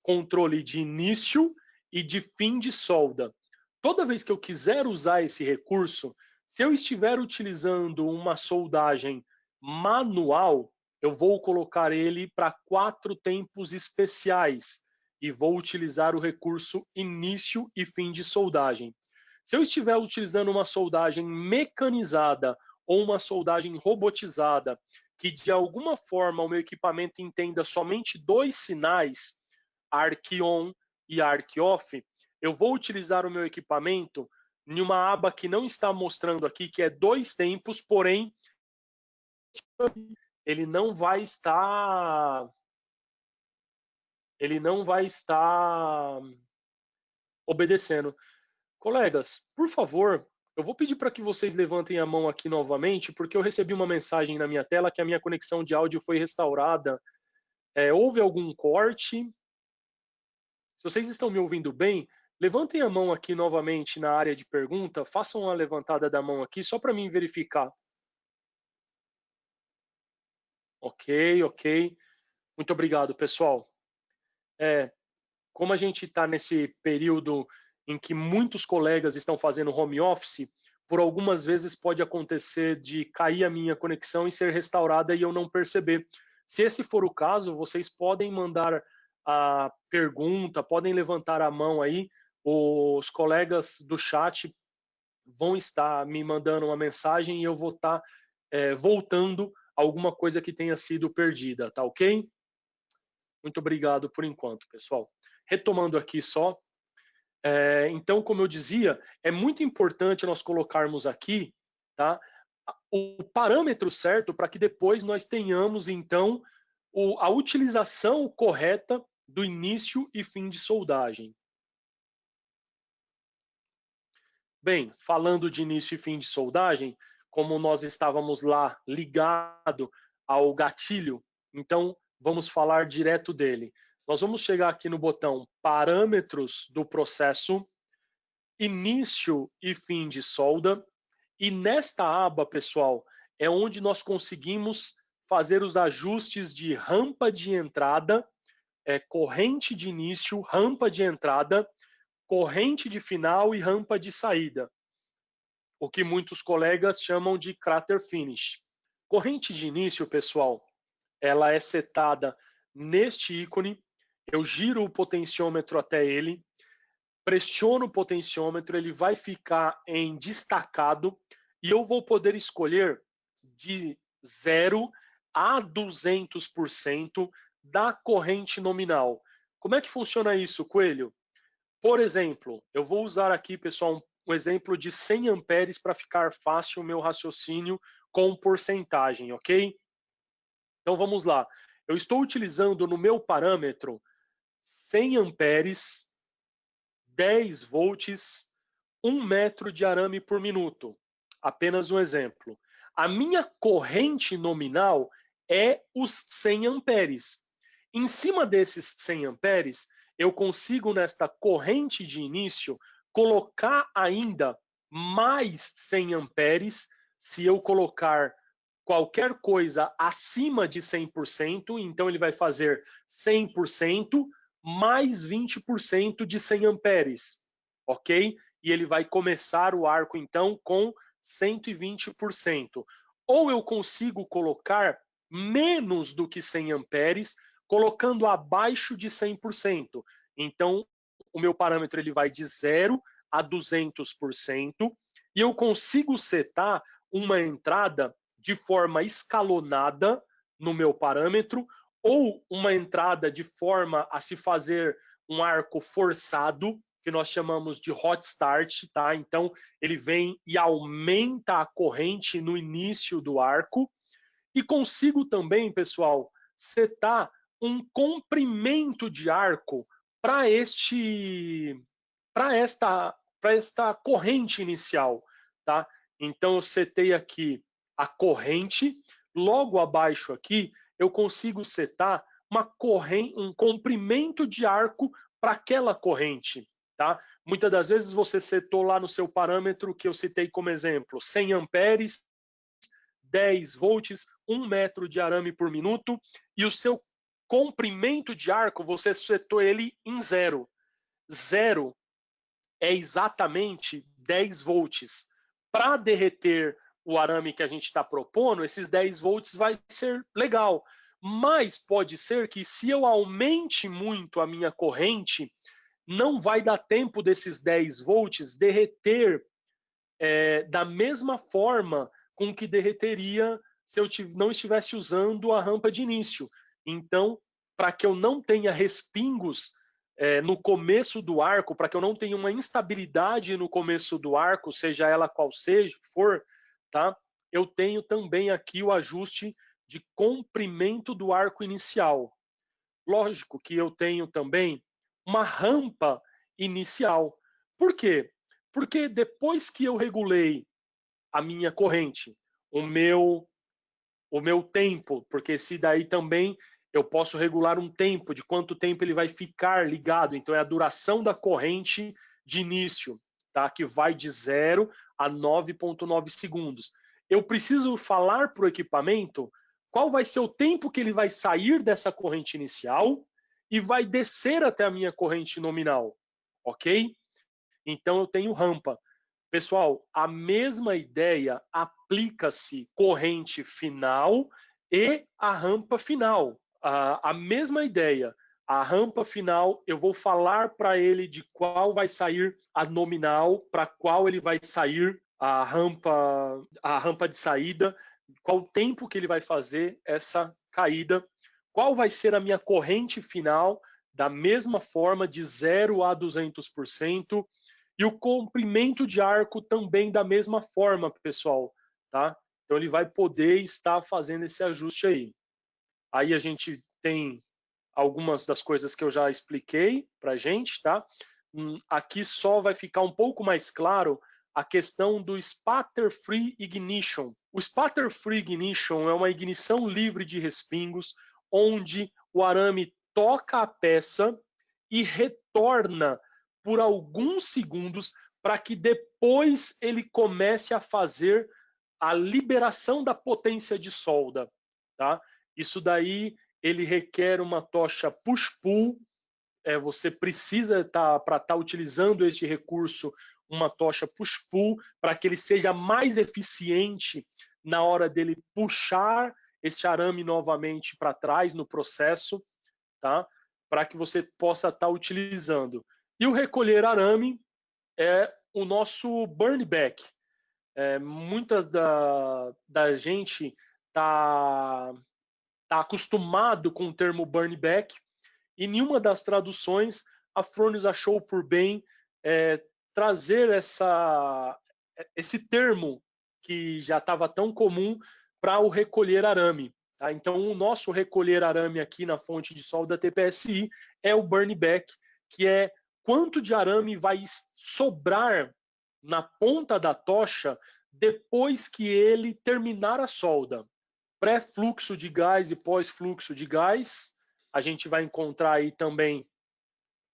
controle de início e de fim de solda. Toda vez que eu quiser usar esse recurso, se eu estiver utilizando uma soldagem manual, eu vou colocar ele para 4 tempos especiais e vou utilizar o recurso início e fim de soldagem. Se eu estiver utilizando uma soldagem mecanizada ou uma soldagem robotizada, que de alguma forma o meu equipamento entenda somente 2 sinais, ARC ON e ARC OFF, eu vou utilizar o meu equipamento em uma aba que não está mostrando aqui, que é 2 tempos, porém ele não vai estar obedecendo. Colegas, por favor, eu vou pedir para que vocês levantem a mão aqui novamente, porque eu recebi uma mensagem na minha tela que a minha conexão de áudio foi restaurada. Houve algum corte? Se vocês estão me ouvindo bem, levantem a mão aqui novamente na área de pergunta, façam uma levantada da mão aqui, só para mim verificar. Ok, ok. Muito obrigado, pessoal. Como a gente está nesse período em que muitos colegas estão fazendo home office, por algumas vezes pode acontecer de cair a minha conexão e ser restaurada e eu não perceber. Se esse for o caso, vocês podem mandar a pergunta, podem levantar a mão aí, os colegas do chat vão estar me mandando uma mensagem e eu vou estar voltando alguma coisa que tenha sido perdida, tá ok? Muito obrigado por enquanto, pessoal. Retomando aqui só, então, como eu dizia, é muito importante nós colocarmos aqui, tá, o parâmetro certo para que depois nós tenhamos, então, a utilização correta do início e fim de soldagem. Bem, falando de início e fim de soldagem, como nós estávamos lá ligado ao gatilho, então vamos falar direto dele. Nós vamos chegar aqui no botão Parâmetros do processo, Início e fim de solda, e nesta aba, pessoal, é onde nós conseguimos fazer os ajustes de rampa de entrada, corrente de início, rampa de entrada, corrente de final e rampa de saída, o que muitos colegas chamam de crater finish. Corrente de início, pessoal, ela é setada neste ícone, eu giro o potenciômetro até ele, pressiono o potenciômetro, ele vai ficar em destacado e eu vou poder escolher de 0 a 200% da corrente nominal. Como é que funciona isso, Coelho? Por exemplo, eu vou usar aqui, pessoal, um exemplo de 100 amperes para ficar fácil o meu raciocínio com porcentagem, ok? Então vamos lá. Eu estou utilizando no meu parâmetro 100 amperes, 10 volts, 1 metro de arame por minuto. Apenas um exemplo. A minha corrente nominal é os 100 amperes. Em cima desses 100 amperes, eu consigo nesta corrente de início colocar ainda mais 100 amperes se eu colocar qualquer coisa acima de 100%, então ele vai fazer 100% mais 20% de 100 amperes, ok? E ele vai começar o arco, então, com 120%. Ou eu consigo colocar menos do que 100 amperes, colocando abaixo de 100%. Então, o meu parâmetro ele vai de 0 a 200%, e eu consigo setar uma entrada de forma escalonada no meu parâmetro, ou uma entrada de forma a se fazer um arco forçado, que nós chamamos de hot start, tá? Então, ele vem e aumenta a corrente no início do arco. E consigo também, pessoal, setar um comprimento de arco para esta corrente inicial, tá? Então, eu setei aqui a corrente, logo abaixo aqui, eu consigo setar um comprimento de arco para aquela corrente, tá? Muitas das vezes você setou lá no seu parâmetro que eu citei como exemplo, 100 amperes, 10 volts, 1 metro de arame por minuto, e o seu comprimento de arco, você setou ele em 0. 0 é exatamente 10 volts. Para derreter o arame que a gente está propondo, esses 10 volts vai ser legal. Mas pode ser que se eu aumente muito a minha corrente, não vai dar tempo desses 10 volts derreter da mesma forma com que derreteria se eu não estivesse usando a rampa de início. Então, para que eu não tenha respingos no começo do arco, para que eu não tenha uma instabilidade no começo do arco, seja ela qual for, tá? Eu tenho também aqui o ajuste de comprimento do arco inicial. Lógico que eu tenho também uma rampa inicial. Por quê? Porque depois que eu regulei a minha corrente, o meu tempo, porque se daí também eu posso regular um tempo, de quanto tempo ele vai ficar ligado, então é a duração da corrente de início, tá? Que vai de 0 a 9,9 segundos. Eu preciso falar para o equipamento qual vai ser o tempo que ele vai sair dessa corrente inicial e vai descer até a minha corrente nominal, ok? Então eu tenho rampa. Pessoal, a mesma ideia aplica-se corrente final e a rampa final. A mesma ideia. A rampa final, eu vou falar para ele de qual vai sair a nominal, para qual ele vai sair a rampa de saída, qual o tempo que ele vai fazer essa caída, qual vai ser a minha corrente final, da mesma forma, de 0 a 200%, e o comprimento de arco também da mesma forma, pessoal, tá? Então ele vai poder estar fazendo esse ajuste aí. Aí a gente tem algumas das coisas que eu já expliquei para a gente, tá? Aqui só vai ficar um pouco mais claro a questão do Spatter Free Ignition. O Spatter Free Ignition é uma ignição livre de respingos, onde o arame toca a peça e retorna por alguns segundos para que depois ele comece a fazer a liberação da potência de solda, tá? Isso daí ele requer uma tocha push-pull. Você precisa para estar utilizando este recurso uma tocha push-pull para que ele seja mais eficiente na hora dele puxar esse arame novamente para trás no processo, tá? Para que você possa estar utilizando. E o recolher arame é o nosso burn back. Muita da gente está acostumado com o termo burn back, e nenhuma das traduções a Fronius achou por bem trazer esse termo que já estava tão comum para o recolher arame. Tá? Então, o nosso recolher arame aqui na fonte de solda TPSI é o burn back, que é quanto de arame vai sobrar na ponta da tocha depois que ele terminar a solda. Pré-fluxo de gás e pós-fluxo de gás, a gente vai encontrar aí também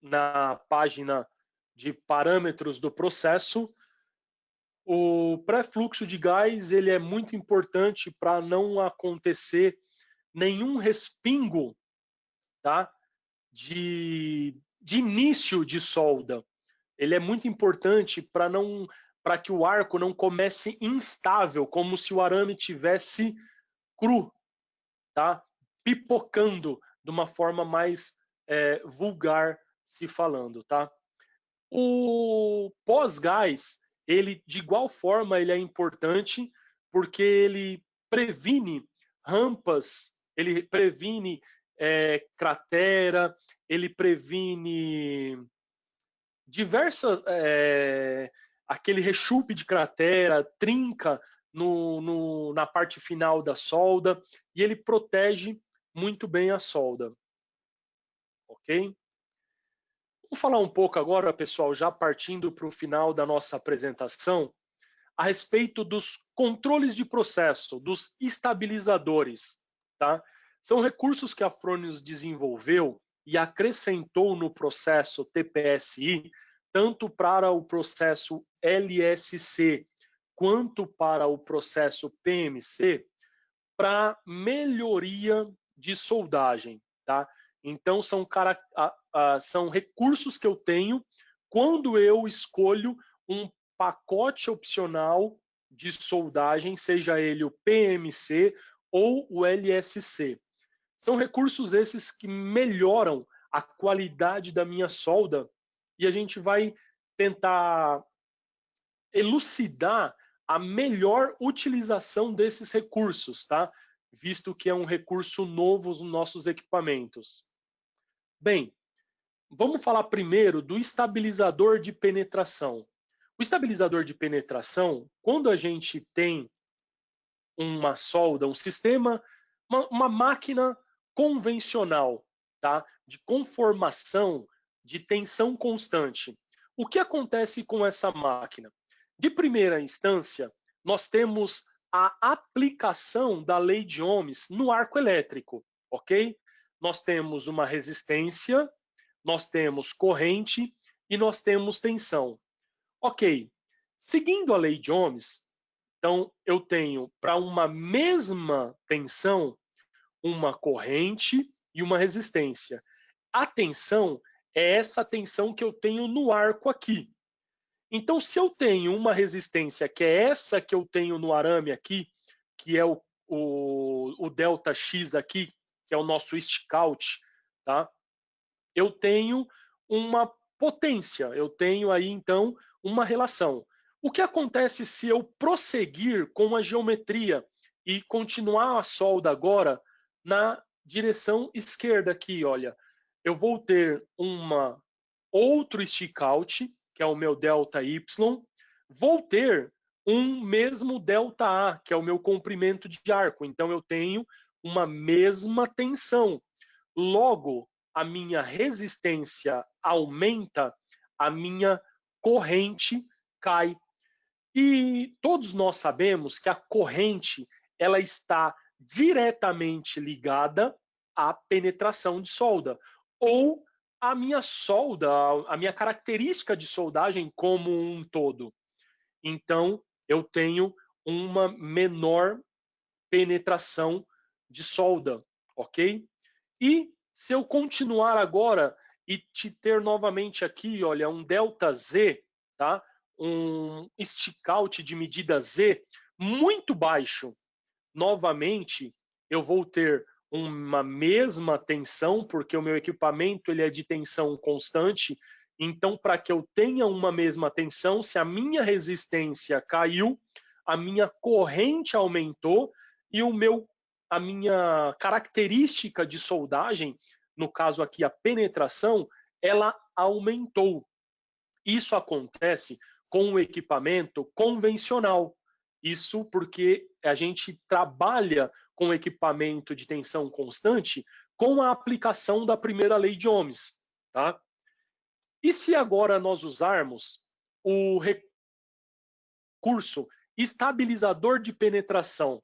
na página de parâmetros do processo. O pré-fluxo de gás ele é muito importante para não acontecer nenhum respingo, tá? de início de solda. Ele é muito importante para que o arco não comece instável, como se o arame tivesse cru, tá? Pipocando de uma forma mais vulgar se falando, tá? O pós-gás, ele de igual forma ele é importante porque ele previne rampas, ele previne cratera, ele previne diversas aquele rechupe de cratera, trinca na parte final da solda, e ele protege muito bem a solda. Ok? Vamos falar um pouco agora, pessoal, já partindo para o final da nossa apresentação, a respeito dos controles de processo, dos estabilizadores, tá? São recursos que a Fronius desenvolveu e acrescentou no processo TPSI, tanto para o processo LSC quanto para o processo PMC, para melhoria de soldagem, tá? Então são recursos que eu tenho quando eu escolho um pacote opcional de soldagem, seja ele o PMC ou o LSC. São recursos esses que melhoram a qualidade da minha solda e a gente vai tentar elucidar a melhor utilização desses recursos, tá? Visto que é um recurso novo nos nossos equipamentos. Bem, vamos falar primeiro do estabilizador de penetração. O estabilizador de penetração, quando a gente tem uma solda, um sistema, uma máquina convencional, tá? De conformação, de tensão constante. O que acontece com essa máquina? De primeira instância, nós temos a aplicação da lei de Ohms no arco elétrico, ok? Nós temos uma resistência, nós temos corrente e nós temos tensão. Ok, seguindo a lei de Ohms, então eu tenho para uma mesma tensão uma corrente e uma resistência. A tensão é essa tensão que eu tenho no arco aqui. Então, se eu tenho uma resistência que é essa que eu tenho no arame aqui, que é o delta X aqui, que é o nosso stick-out, tá? Eu tenho uma potência, eu tenho aí então uma relação. O que acontece se eu prosseguir com a geometria e continuar a solda agora na direção esquerda aqui, olha? Eu vou ter outro stick-out, que é o meu delta Y, vou ter um mesmo delta A, que é o meu comprimento de arco. Então eu tenho uma mesma tensão. Logo, a minha resistência aumenta, a minha corrente cai. E todos nós sabemos que a corrente ela está diretamente ligada à penetração de solda ou à minha solda, a minha característica de soldagem como um todo. Então, eu tenho uma menor penetração de solda, ok? E se eu continuar agora e te ter novamente aqui, olha, um delta Z, tá? Um stick-out de medida Z muito baixo, novamente eu vou ter uma mesma tensão, porque o meu equipamento ele é de tensão constante. Então, para que eu tenha uma mesma tensão, se a minha resistência caiu, a minha corrente aumentou e a minha característica de soldagem, no caso aqui a penetração, ela aumentou. Isso acontece com o equipamento convencional. Isso porque a gente trabalha com equipamento de tensão constante com a aplicação da primeira lei de Ohms, tá? E se agora nós usarmos o recurso estabilizador de penetração?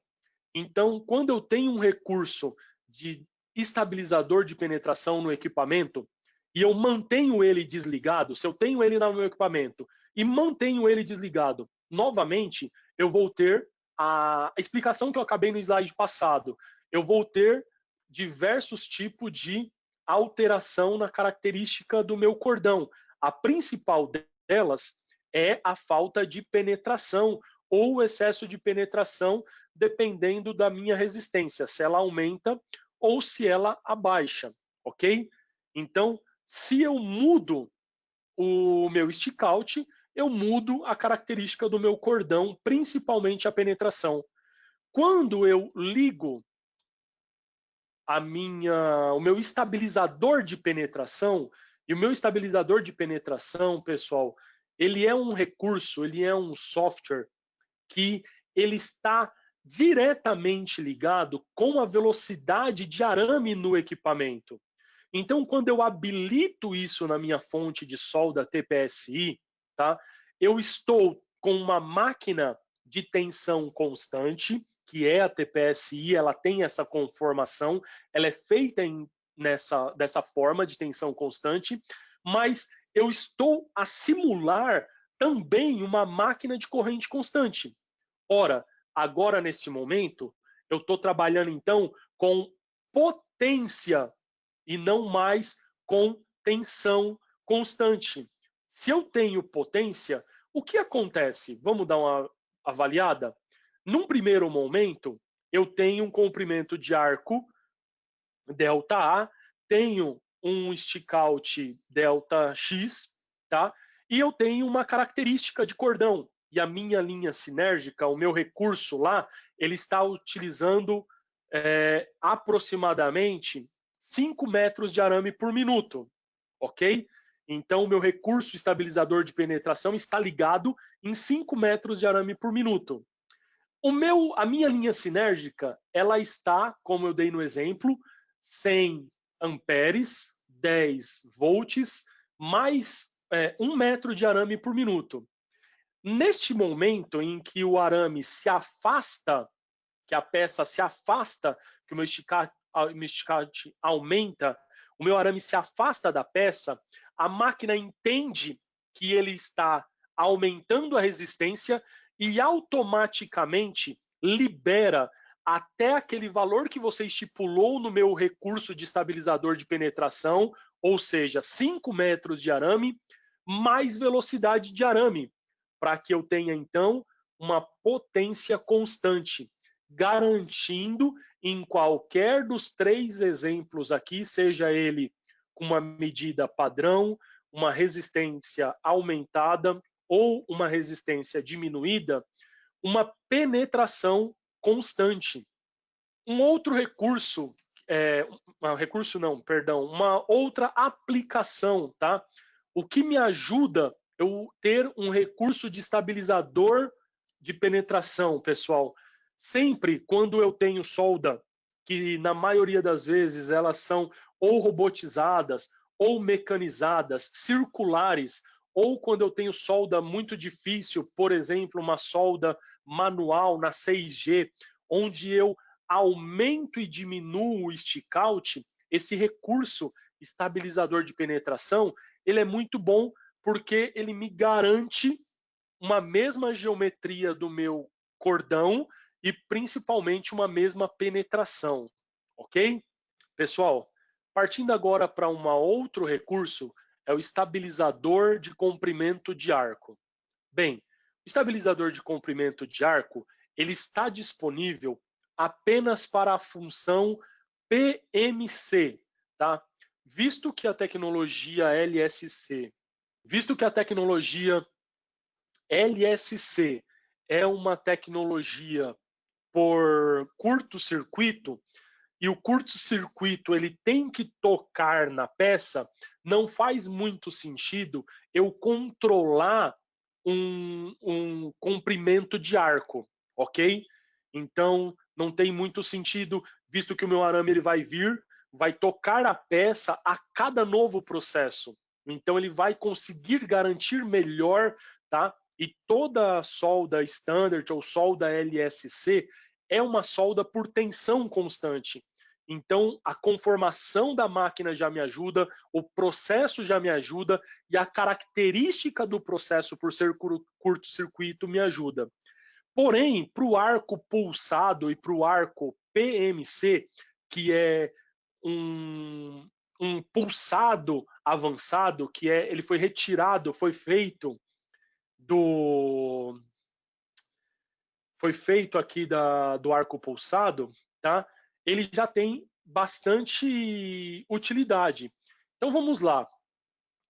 Então, quando eu tenho um recurso de estabilizador de penetração no equipamento e eu mantenho ele desligado, se eu tenho ele no meu equipamento e mantenho ele desligado, novamente, eu vou ter a explicação que eu acabei no slide passado. Eu vou ter diversos tipos de alteração na característica do meu cordão. A principal delas é a falta de penetração ou o excesso de penetração, dependendo da minha resistência, se ela aumenta ou se ela abaixa, ok? Então, se eu mudo o meu stick-out, eu mudo a característica do meu cordão, principalmente a penetração. Quando eu ligo o meu estabilizador de penetração, e o meu estabilizador de penetração, pessoal, ele é um recurso, ele é um software que ele está diretamente ligado com a velocidade de arame no equipamento. Então, quando eu habilito isso na minha fonte de solda TPSI, tá? Eu estou com uma máquina de tensão constante, que é a TPSI, ela tem essa conformação, ela é feita dessa forma de tensão constante, mas eu estou a simular também uma máquina de corrente constante. Ora, agora nesse momento, eu estou trabalhando então com potência e não mais com tensão constante. Se eu tenho potência, o que acontece? Vamos dar uma avaliada? Num primeiro momento, eu tenho um comprimento de arco ΔA, tenho um stickout ΔX, tá? E eu tenho uma característica de cordão. E a minha linha sinérgica, o meu recurso lá, ele está utilizando aproximadamente 5 metros de arame por minuto, ok? Então, o meu recurso estabilizador de penetração está ligado em 5 metros de arame por minuto. A minha linha sinérgica, ela está, como eu dei no exemplo, 100 amperes, 10 volts, mais 1 metro de arame por minuto. Neste momento em que o arame se afasta, que a peça se afasta, que o meu esticate aumenta, o meu arame se afasta da peça, a máquina entende que ele está aumentando a resistência e automaticamente libera até aquele valor que você estipulou no meu recurso de estabilizador de penetração, ou seja, 5 metros de arame, mais velocidade de arame, para que eu tenha, então, uma potência constante, garantindo em qualquer dos 3 exemplos aqui, seja ele com uma medida padrão, uma resistência aumentada ou uma resistência diminuída, uma penetração constante. Um outro recurso, uma outra aplicação, tá? O que me ajuda eu ter um recurso de estabilizador de penetração, pessoal. Sempre quando eu tenho solda, que na maioria das vezes elas são ou robotizadas, ou mecanizadas, circulares, ou quando eu tenho solda muito difícil, por exemplo, uma solda manual na 6G, onde eu aumento e diminuo o stickout, esse recurso estabilizador de penetração, ele é muito bom porque ele me garante uma mesma geometria do meu cordão e principalmente uma mesma penetração, ok? Pessoal, partindo agora para um outro recurso, é o estabilizador de comprimento de arco. Bem, o estabilizador de comprimento de arco, ele está disponível apenas para a função PMC, tá? Visto que a tecnologia LSC é uma tecnologia por curto-circuito, e o curto-circuito ele tem que tocar na peça, não faz muito sentido eu controlar um comprimento de arco, ok? Então, não tem muito sentido, visto que o meu arame ele vai tocar a peça a cada novo processo. Então, ele vai conseguir garantir melhor, tá? E toda solda standard ou solda LSC é uma solda por tensão constante. Então, a conformação da máquina já me ajuda, o processo já me ajuda e a característica do processo por ser curto-circuito me ajuda. Porém, para o arco pulsado e para o arco PMC, que é um pulsado avançado, ele foi retirado, foi feito aqui do arco pulsado, tá? Ele já tem bastante utilidade. Então vamos lá.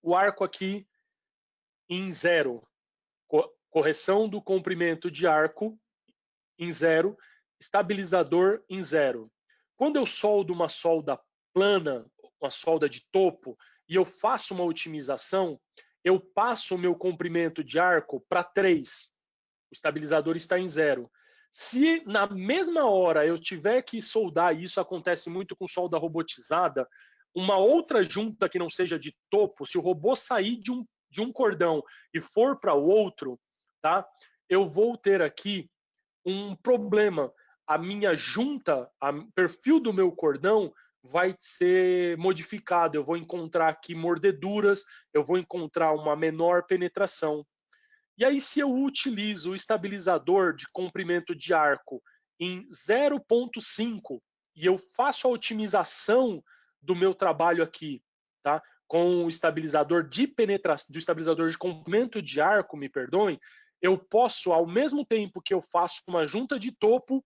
O arco aqui em 0, correção do comprimento de arco em 0, estabilizador em 0. Quando eu soldo uma solda plana, uma solda de topo, e eu faço uma otimização, eu passo o meu comprimento de arco para 3. O estabilizador está em 0. Se na mesma hora eu tiver que soldar, e isso acontece muito com solda robotizada, uma outra junta que não seja de topo, se o robô sair de um cordão e for para o outro, tá? Eu vou ter aqui um problema. A minha junta, o perfil do meu cordão vai ser modificado. Eu vou encontrar aqui mordeduras, eu vou encontrar uma menor penetração. E aí, se eu utilizo o estabilizador de comprimento de arco em 0,5 e eu faço a otimização do meu trabalho aqui, tá? Com o estabilizador de penetração, do estabilizador de comprimento de arco, me perdoem, eu posso, ao mesmo tempo que eu faço uma junta de topo,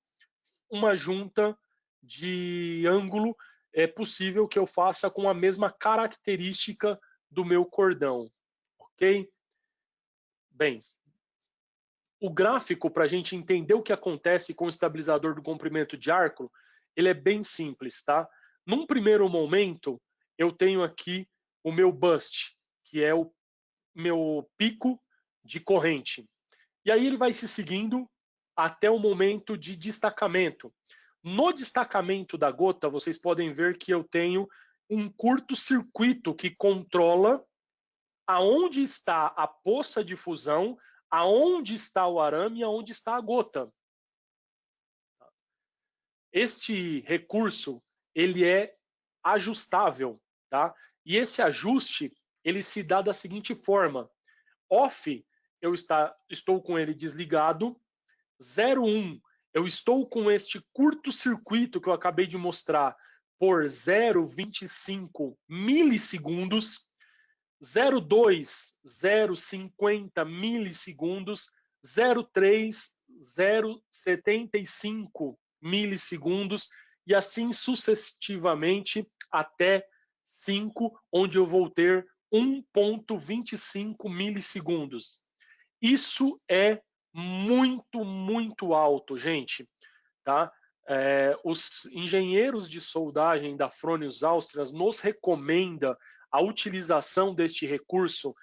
uma junta de ângulo, é possível que eu faça com a mesma característica do meu cordão, ok? Bem, o gráfico, para a gente entender o que acontece com o estabilizador do comprimento de arco, ele é bem simples, tá? Num primeiro momento, eu tenho aqui o meu bust, que é o meu pico de corrente. E aí ele vai se seguindo até o momento de destacamento. No destacamento da gota, vocês podem ver que eu tenho um curto-circuito que controla aonde está a poça de fusão, aonde está o arame e aonde está a gota. Este recurso, ele é ajustável, tá? E esse ajuste, ele se dá da seguinte forma: off, eu estou com ele desligado, 0,1, eu estou com este curto-circuito que eu acabei de mostrar por 0,25 milissegundos, 0,2, 0,50 milissegundos, 0,3, 0,75 milissegundos e assim sucessivamente até 5, onde eu vou ter 1,25 milissegundos. Isso é muito, muito alto, gente, tá? Os engenheiros de soldagem da Fronius Austria nos recomenda a utilização deste recurso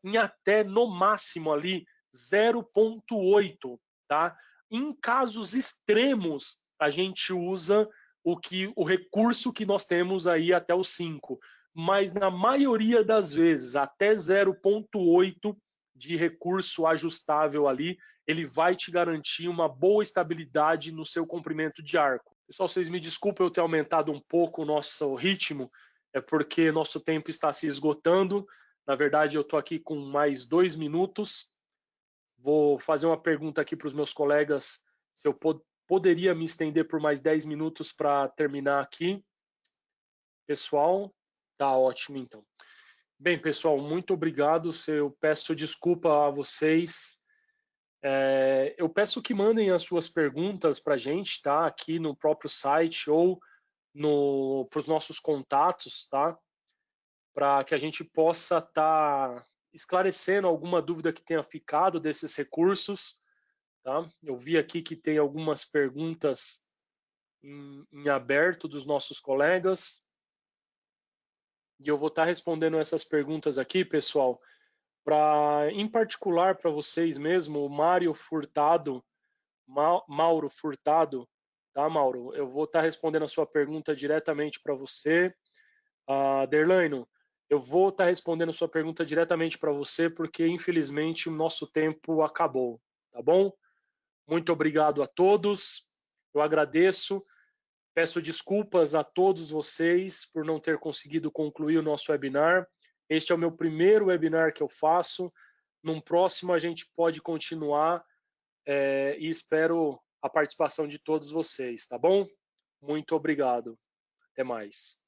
em até, no máximo, ali 0,8, tá? Em casos extremos, a gente usa o recurso que nós temos aí até o 5, mas na maioria das vezes, até 0,8 de recurso ajustável ali, ele vai te garantir uma boa estabilidade no seu comprimento de arco. Pessoal, vocês me desculpem eu ter aumentado um pouco o nosso ritmo, é porque nosso tempo está se esgotando. Na verdade, eu estou aqui com mais 2 minutos. Vou fazer uma pergunta aqui para os meus colegas, se eu poderia me estender por mais 10 minutos para terminar aqui. Pessoal, tá ótimo então. Bem, pessoal, muito obrigado. Eu peço desculpa a vocês. Eu peço que mandem as suas perguntas para a gente, tá? Aqui no próprio site ou para os nossos contatos, tá? Para que a gente possa estar esclarecendo alguma dúvida que tenha ficado desses recursos, tá? Eu vi aqui que tem algumas perguntas em aberto dos nossos colegas. E eu vou estar respondendo essas perguntas aqui, pessoal, em particular para vocês mesmo, o Mário Furtado, Mauro Furtado, tá, Mauro? Eu vou estar respondendo a sua pergunta diretamente para você. Derlaino, eu vou estar respondendo a sua pergunta diretamente para você, porque infelizmente o nosso tempo acabou, tá bom? Muito obrigado a todos, eu agradeço. Peço desculpas a todos vocês por não ter conseguido concluir o nosso webinar. Este é o meu primeiro webinar que eu faço. Num próximo a gente pode continuar e espero a participação de todos vocês, tá bom? Muito obrigado. Até mais.